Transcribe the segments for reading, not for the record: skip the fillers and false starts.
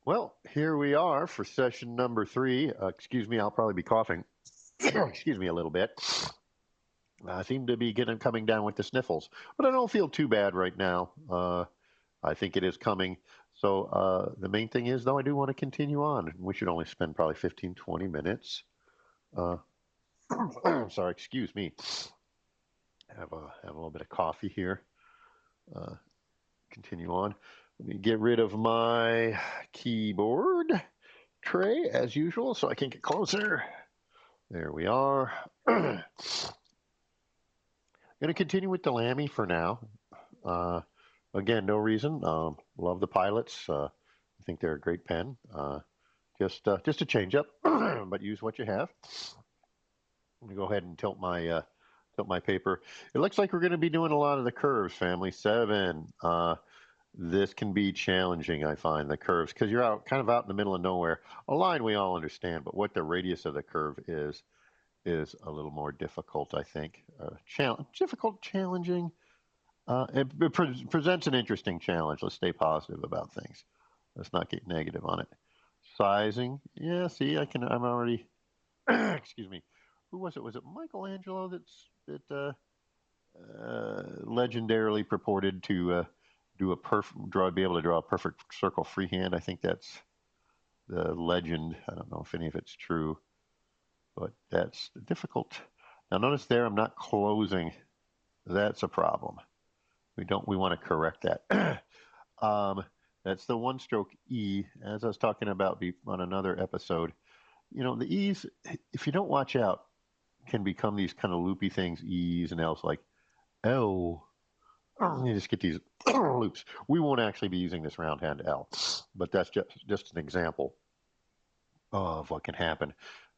Well, here we are for session number 3. Excuse me, I'll probably be coughing. Excuse me a little bit. I seem to be coming down with the sniffles, but I don't feel too bad right now. I think it is coming. So the main thing is, though, I do want to continue on. We should only spend probably 15, 20 minutes. Uh, sorry, excuse me. Have a little bit of coffee here. Uh, Continue on. Let me get rid of my keyboard tray as usual so I can get closer. There we are. Going to continue with the Lamy for now. Uh, Again, no reason. Love the pilots. I think they're a great pen. Just a change up, but use what you have. Let me go ahead and tilt my paper. It looks like we're going to be doing a lot of the curves, family 7. This can be challenging, I find, the curves, because you're out in the middle of nowhere. A line we all understand, but what the radius of the curve is a little more difficult, I think. Challenging. It presents an interesting challenge. Let's stay positive about things. Let's not get negative on it. Sizing, yeah. See, I'm already. Excuse me. Who was it? Was it Michelangelo that legendarily purported to be able to draw a perfect circle freehand? I think that's the legend. I don't know if any of it's true, but that's difficult. Now notice there, I'm not closing. That's a problem. We want to correct that. um, that's the one stroke E, as I was talking about on another episode. The E's, if you don't watch out, can become these kind of loopy things, E's and L's, like L. You just get these loops. We won't actually be using this round hand L, but that's just an example of what can happen.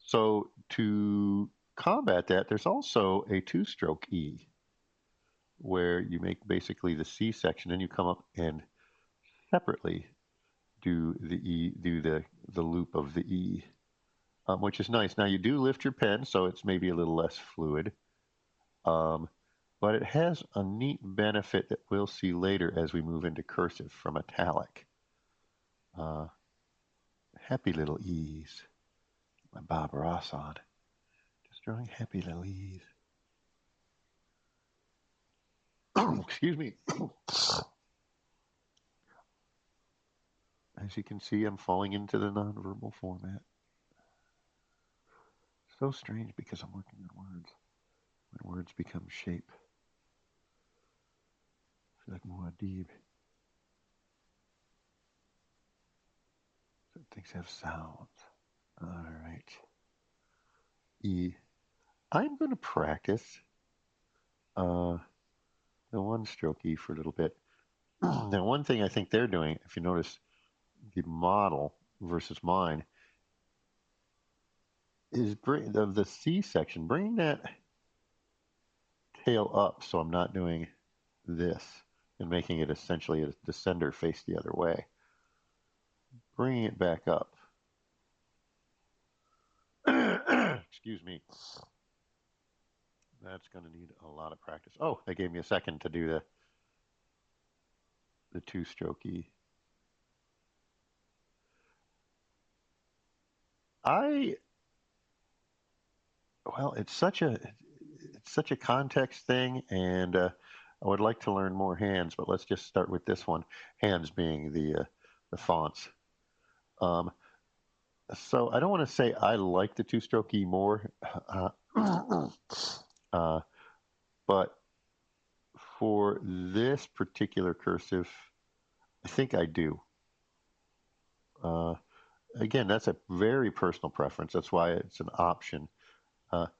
So to combat that, there's also a two-stroke E, where you make basically the C section, and you come up and separately do the loop of the E, which is nice. Now you do lift your pen, so it's maybe a little less fluid, but it has a neat benefit that we'll see later as we move into cursive from italic. Happy little E's. My Bob Ross on. Just drawing happy little E's. Excuse me. As you can see, I'm falling into the nonverbal format. So strange because I'm working on words. When words become shape. I feel like Muad'Dib. So things have sounds. All right. E. I'm going to practice the one stroke E for a little bit. Now, one thing I think they're doing, if you notice the model versus mine, is of the C section, bringing that tail up so I'm not doing this and making it essentially a descender face the other way. Bringing it back up. Excuse me. That's going to need a lot of practice. Oh, they gave me a second to do the two-stroke E. Well, it's such a context thing, and I would like to learn more hands, but let's just start with this one. Hands being the fonts. So I don't want to say I like the two-stroke E more, but for this particular cursive, I think I do. Again, that's a very personal preference. That's why it's an option, but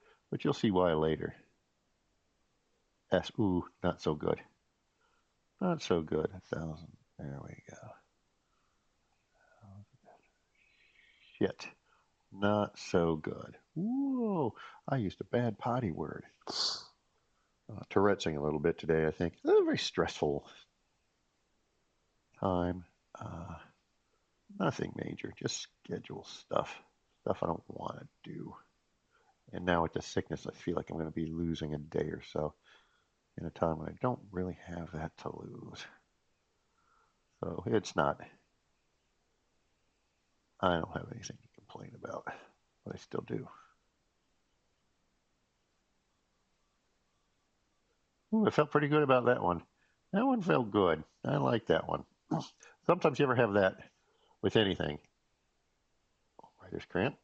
you'll see why later. S, ooh, not so good. Not so good. 1,000. There we go. Shit. Not so good. Whoa. I used a bad potty word. Tourette'sing a little bit today, I think. A very stressful time. Nothing major. Just schedule stuff. Stuff I don't want to do. And now with the sickness, I feel like I'm going to be losing a day or so in a time when I don't really have that to lose. So it's not I don't have anything to complain about, but I still do. Ooh, I felt pretty good about that one. That one felt good. I like that one. Sometimes you ever have that with anything. Writer's cramp.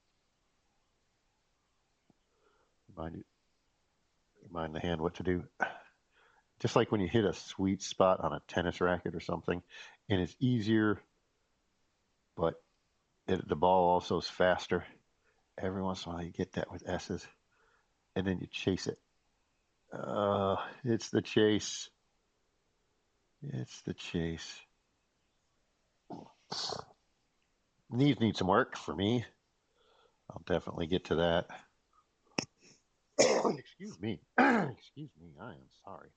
Remind the hand what to do. Just like when you hit a sweet spot on a tennis racket or something, and it's easier, but the ball also is faster. Every once in a while, you get that with S's, and then you chase it. It's the chase. It's the chase. Knees need some work for me. I'll definitely get to that. Excuse me. Excuse me. I am sorry.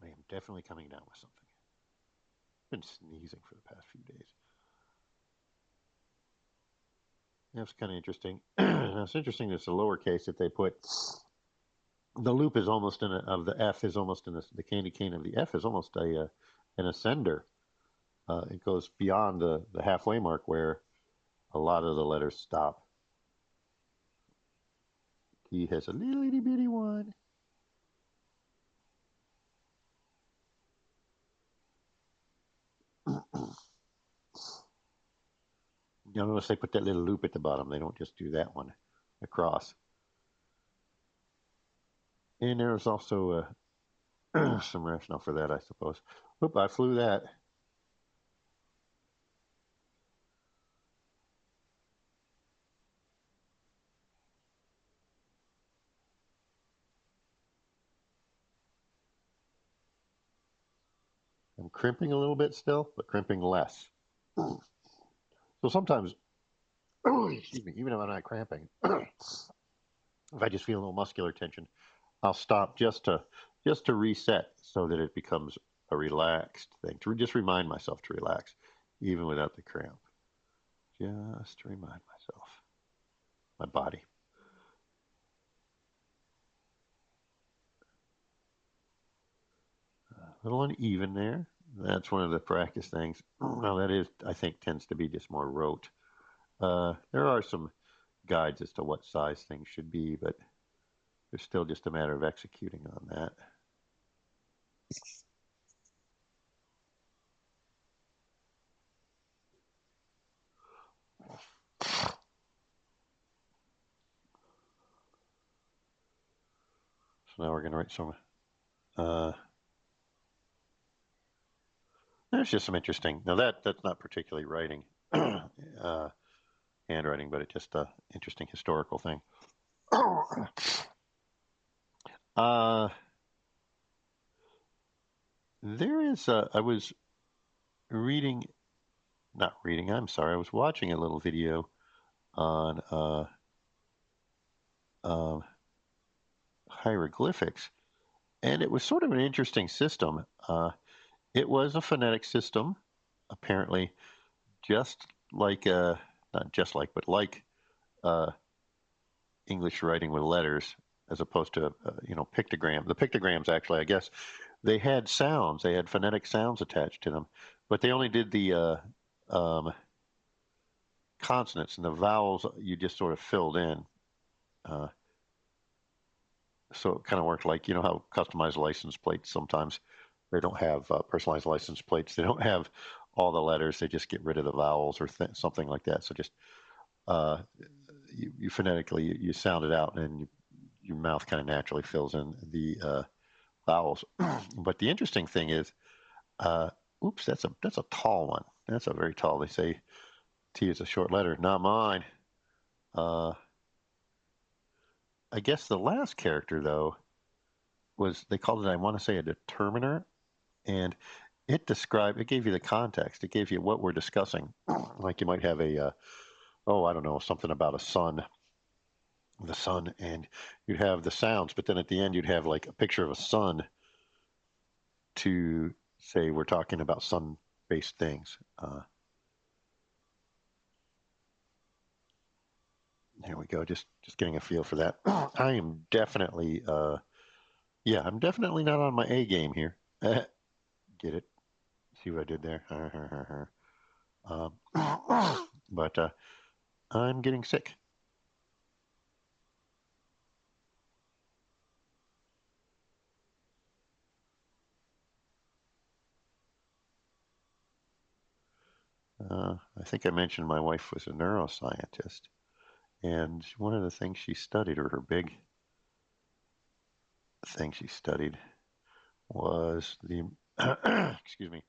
I am definitely coming down with something. I've been sneezing for the past few days. That's kind of interesting. It's interesting. It's a lowercase that they put. The loop is almost of the F is almost in the candy cane of the F is almost an ascender. It goes beyond the halfway mark where a lot of the letters stop. He has a little itty bitty one. You'll notice they put that little loop at the bottom. They don't just do that one across. And there's also some rationale for that, I suppose. Oop, I flew that. I'm crimping a little bit still, but crimping less. So sometimes, excuse me, even if I'm not cramping, if I just feel a little muscular tension, I'll stop just to reset so that it becomes a relaxed thing. To just remind myself to relax, even without the cramp. Just to remind myself, my body. A little uneven there. That's one of the practice things. Now that is, I think, tends to be just more rote. There are some guides as to what size things should be, but it's still just a matter of executing on that. So now we're going to write some. There's just some interesting. Now that's not particularly writing, handwriting, but it's just a interesting historical thing. There is. I was reading, not reading. I'm sorry. I was watching a little video on um, hieroglyphics, and it was sort of an interesting system. It was a phonetic system, apparently, just like not just like, but like English writing with letters, as opposed to pictogram. The pictograms actually, I guess, they had sounds. They had phonetic sounds attached to them, but they only did the consonants, and the vowels you just sort of filled in. Uh, so it kind of worked like how customized license plates sometimes they don't have personalized license plates. They don't have all the letters. They just get rid of the vowels or something like that. So just uh, you phonetically you sound it out, and your mouth kind of naturally fills in the vowels. But the interesting thing is, oops, that's a tall one. That's a very tall. They say T is a short letter. Not mine. Uh, I guess the last character though was they called it, I want to say, a determiner, and it gave you the context. It gave you what we're discussing. Like you might have I don't know, something about the sun, and you'd have the sounds, but then at the end you'd have like a picture of a sun to say we're talking about sun-based things. Here we go. Just getting a feel for that. I am definitely, I'm definitely not on my A game here. Get it? See what I did there? But I'm getting sick. I think I mentioned my wife was a neuroscientist, and one of the things she studied, or her big thing she studied, was the excuse me,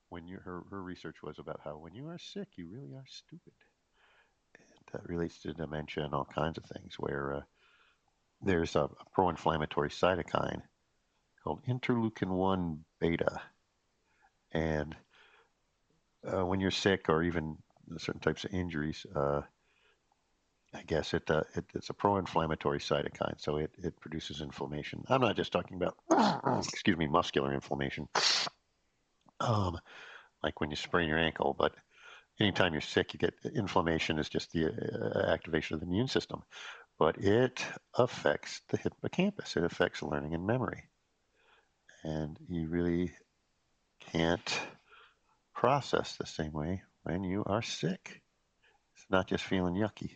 when you her research was about how when you are sick, you really are stupid. And that relates to dementia and all kinds of things. Where there's a pro-inflammatory cytokine called interleukin 1 beta, and when you're sick or even certain types of injuries, I guess it's a pro-inflammatory cytokine, so it produces inflammation. I'm not just talking about excuse me, muscular inflammation, um, like when you sprain your ankle, but anytime you're sick, you get inflammation. Is just the activation of the immune system, but it affects the hippocampus. It affects learning and memory, and you really can't process the same way when you are sick. It's not just feeling yucky.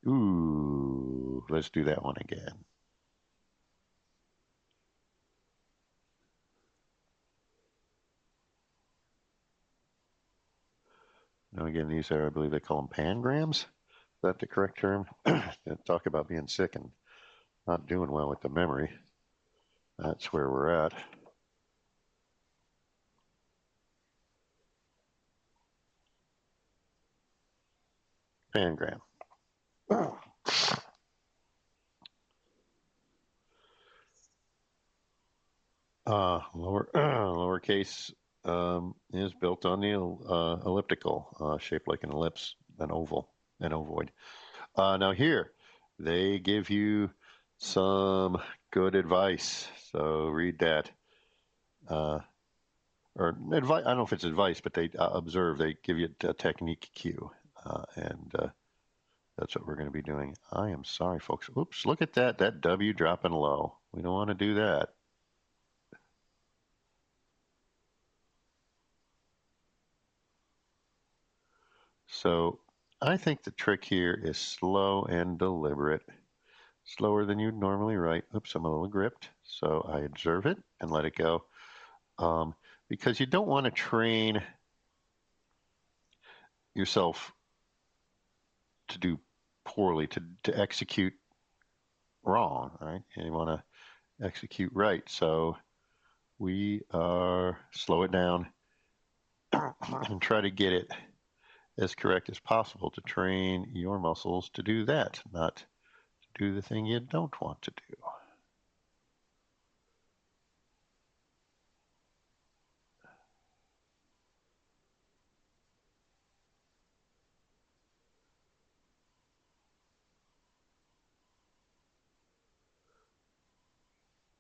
Ooh, let's do that one again. Now, again, these are, I believe they call them pangrams. Is that the correct term? Talk about being sick and not doing well with the memory. That's where we're at. Pangram. Lowercase is built on the elliptical, shaped like an ellipse, an oval, an ovoid. Now here, they give you some good advice. So read that. Uh, or advice. I don't know if it's advice, but they observe. They give you a technique cue, and that's what we're going to be doing. I am sorry, folks. Oops! Look at that. That W dropping low. We don't want to do that. So I think the trick here is slow and deliberate. Slower than you'd normally write. Oops, I'm a little gripped. So I observe it and let it go. Um, because you don't want to train yourself to do poorly, to execute wrong, right? And you want to execute right. So we are slow it down and try to get it as correct as possible to train your muscles to do that, not to do the thing you don't want to do.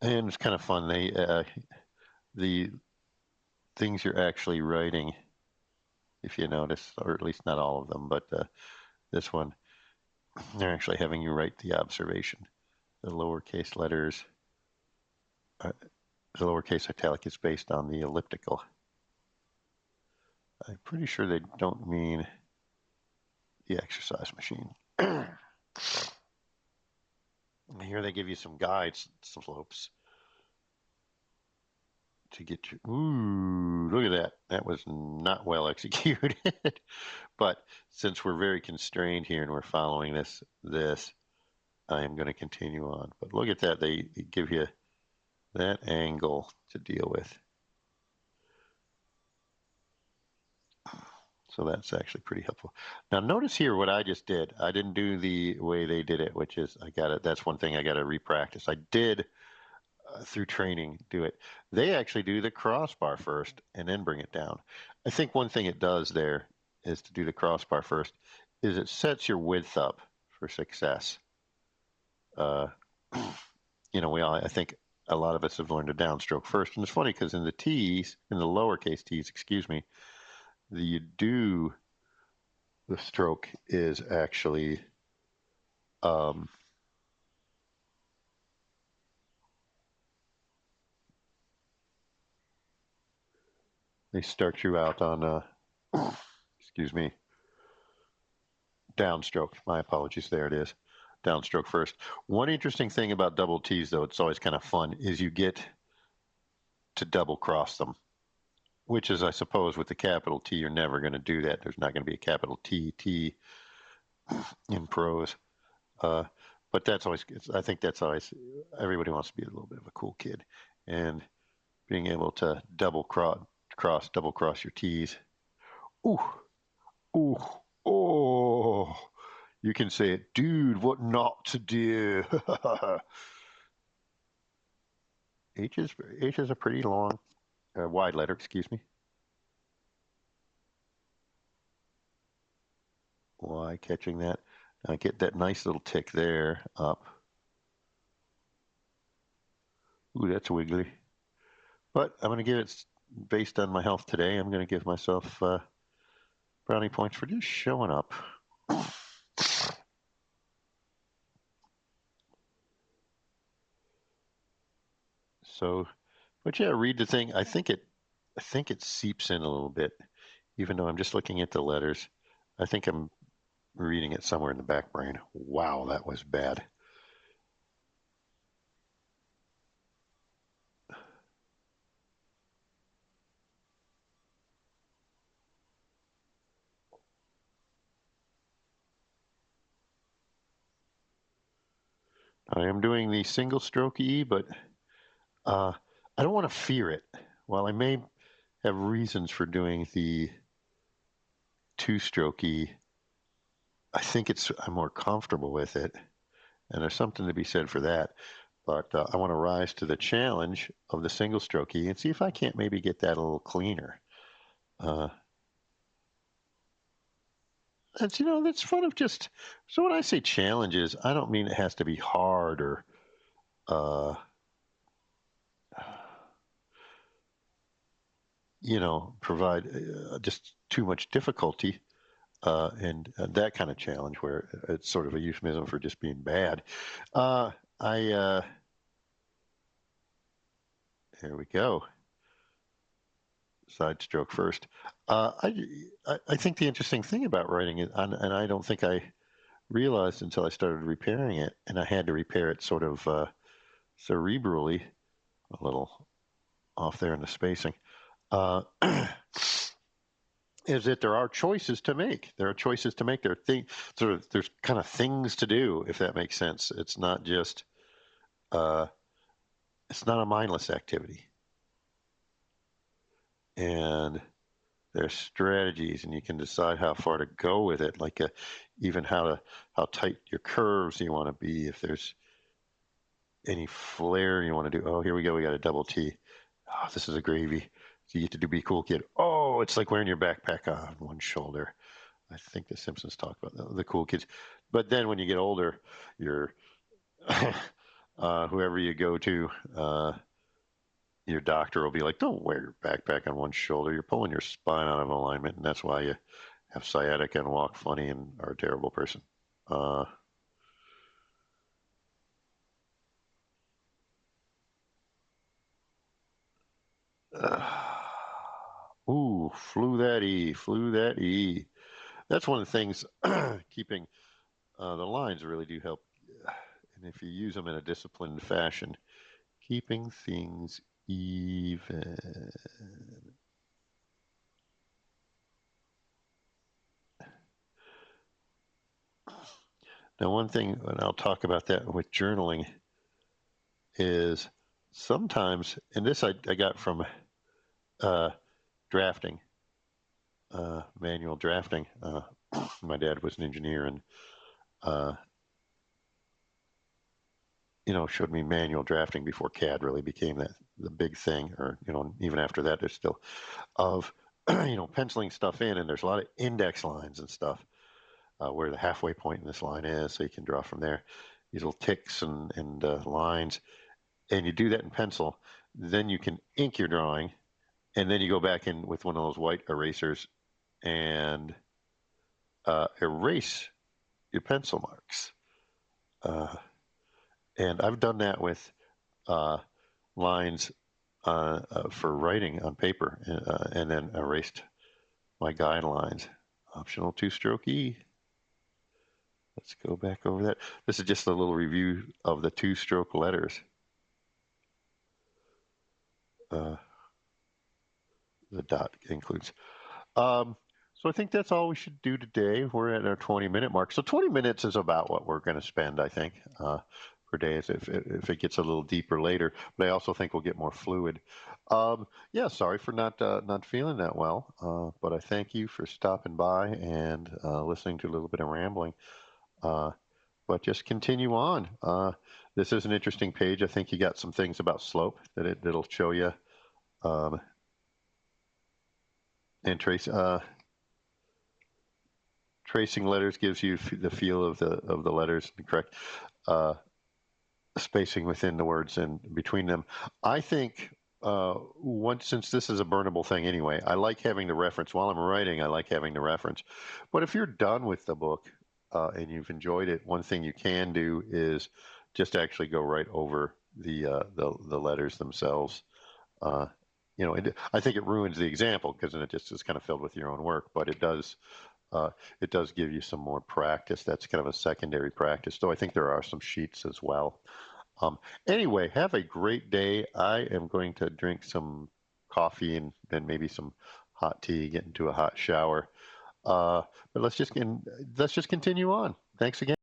And it's kind of fun. The things you're actually writing, if you notice, or at least not all of them, but this one, they're actually having you write the observation. The lowercase letters, uh, the lowercase italic is based on the elliptical. I'm pretty sure they don't mean the exercise machine. Here they give you some guides, slopes to get you. Ooh, look at that. That was not well executed. But since we're very constrained here and we're following this, I am going to continue on. But look at that. They give you that angle to deal with. So that's actually pretty helpful. Now notice here what I just did. I didn't do the way they did it, which is I got it. That's one thing I got to repractice. I did through training do it. They actually do the crossbar first and then bring it down. I think one thing it does there is to do the crossbar first is it sets your width up for success. Uh, I think a lot of us have learned to downstroke first, and it's funny because in the T's, in the lowercase T's, excuse me, the do the stroke is actually um, they start you out on excuse me, Downstroke. My apologies. There it is. Downstroke first. One interesting thing about double T's, though, it's always kind of fun, is you get to double cross them, which is, I suppose, with the capital T, you're never going to do that. There's not going to be a capital T in prose. Uh, but that's always, I think that's always, everybody wants to be a little bit of a cool kid. And being able to double cross your T's. Ooh, ooh, oh. You can say it, dude, what not to do. H is a pretty long, wide letter, excuse me. Y catching that. I get that nice little tick there up. Ooh, that's wiggly. But I'm going to give it, based on my health today, I'm going to give myself brownie points for just showing up. So, but yeah, read the thing. I think it seeps in a little bit, even though I'm just looking at the letters. I think I'm reading it somewhere in the back brain. Wow, that was bad. I am doing the single stroke E, but I don't want to fear it. While I may have reasons for doing the two stroke E, I think I'm more comfortable with it, and there's something to be said for that. But I want to rise to the challenge of the single stroke E and see if I can't maybe get that a little cleaner. That's that's fun of just. So when I say challenges, I don't mean it has to be hard or uh, provide just too much difficulty and that kind of challenge where it's sort of a euphemism for just being bad. I Here we go. Side stroke first. I think the interesting thing about writing it, and I don't think I realized until I started repairing it, and I had to repair it sort of cerebrally, a little off there in the spacing. Uh, is that there are choices to make. There are choices to make. There are there's kind of things to do, if that makes sense. Uh, it's not a mindless activity, and there's strategies, and you can decide how far to go with it, like even how tight your curves you want to be. If there's any flare you want to do. Oh, here we go. We got a double T. Oh, this is a gravy. So you get to do be cool kid. Oh, it's like wearing your backpack on one shoulder. I think the Simpsons talk about the cool kids. But then when you get older, you're whoever you go to, your doctor will be like, "Don't wear your backpack on one shoulder. You're pulling your spine out of alignment, and that's why you have sciatica and walk funny and are a terrible person." Uh, ooh, flew that E. That's one of the things. Keeping the lines really do help, and if you use them in a disciplined fashion, keeping things even. Now, one thing, and I'll talk about that with journaling, is sometimes, and this I got from uh, drafting, manual drafting. My dad was an engineer and, uh, showed me manual drafting before CAD really became the big thing, or, even after that, there's still of, penciling stuff in, and there's a lot of index lines and stuff where the halfway point in this line is, so you can draw from there. These little ticks and lines, and you do that in pencil. Then you can ink your drawing, and then you go back in with one of those white erasers and erase your pencil marks. Uh, and I've done that with uh, lines for writing on paper, and then erased my guidelines. Optional two-stroke E. Let's go back over that. This is just a little review of the two-stroke letters. The dot includes. So I think that's all we should do today. We're at our 20-minute mark. So 20 minutes is about what we're going to spend, I think, per day if it gets a little deeper later. But I also think we'll get more fluid. Yeah, sorry for not feeling that well, but I thank you for stopping by and listening to a little bit of rambling. But just continue on. This is an interesting page. I think you got some things about slope that'll show you. And tracing letters gives you the feel of the letters, the correct spacing within the words and between them. I think since this is a burnable thing anyway, I like having the reference while I'm writing. I like having the reference. But if you're done with the book and you've enjoyed it, one thing you can do is just actually go right over the letters themselves. I think it ruins the example because then it just is kind of filled with your own work. But it does give you some more practice. That's kind of a secondary practice, though I think there are some sheets as well. Anyway, have a great day. I am going to drink some coffee and then maybe some hot tea, get into a hot shower. But let's just continue on. Thanks again.